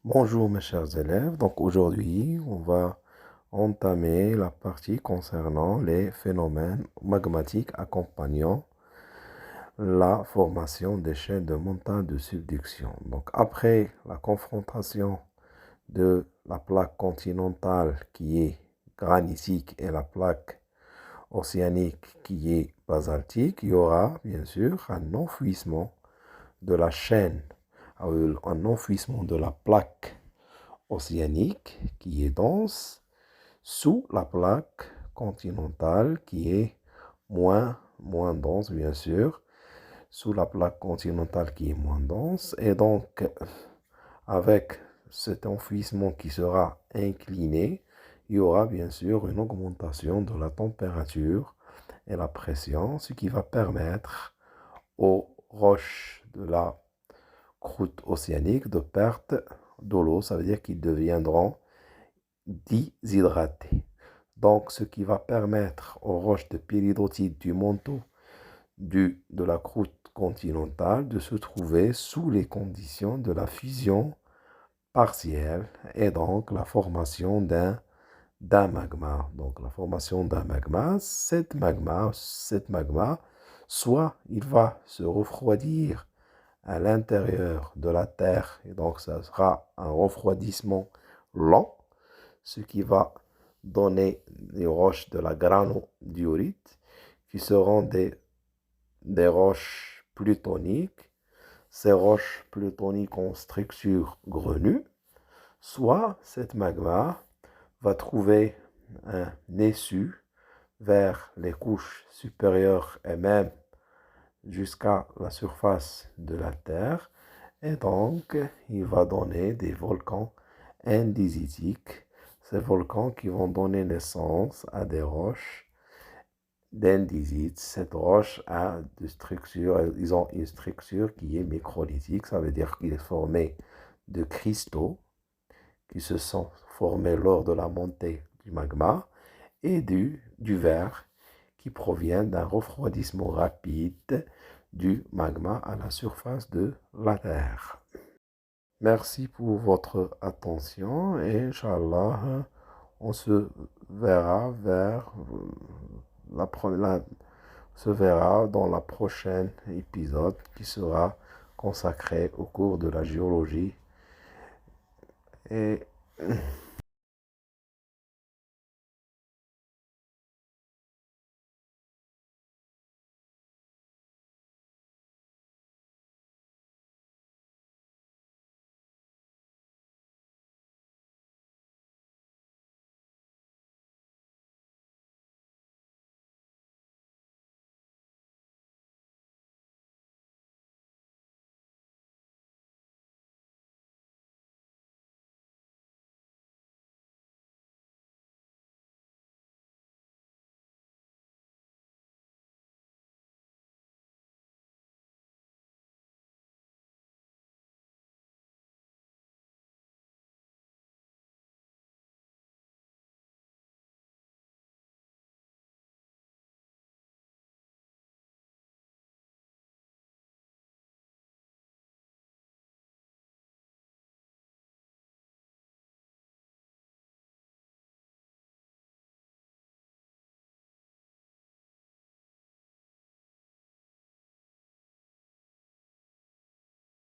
Bonjour mes chers élèves, donc aujourd'hui on va entamer la partie concernant les phénomènes magmatiques accompagnant la formation des chaînes de montagne de subduction. Donc après la confrontation de la plaque continentale qui est granitique et la plaque océanique qui est basaltique, il y aura bien sûr un enfouissement de la chaîne, un enfouissement de la plaque océanique qui est dense sous la plaque continentale qui est moins dense, bien sûr, sous la plaque continentale qui est moins dense. Et donc, avec cet enfouissement qui sera incliné, il y aura bien sûr une augmentation de la température et la pression, ce qui va permettre aux roches de la croûte océanique de perte de l'eau. Ça veut dire qu'ils deviendront déshydratés. Donc, ce qui va permettre aux roches de péridotite du manteau de la croûte continentale de se trouver sous les conditions de la fusion partielle et donc la formation d'un magma. Donc, la formation d'un magma, cette magma, soit il va se refroidir à l'intérieur de la Terre, et donc ça sera un refroidissement lent, ce qui va donner des roches de la granodiorite, qui seront des roches plutoniques. Ces roches plutoniques ont structure grenue, soit cette magma va trouver un issue vers les couches supérieures et même jusqu'à la surface de la Terre, et donc il va donner des volcans andésitiques, ces volcans qui vont donner naissance à des roches d'andésite. Cette roche a de structure, ils ont une structure qui est microlithique, ça veut dire qu'il est formé de cristaux qui se sont formés lors de la montée du magma et du verre qui provient d'un refroidissement rapide du magma à la surface de la Terre. Merci pour votre attention et Inch'Allah, on se verra se verra dans la prochaine épisode qui sera consacré au cours de la géologie et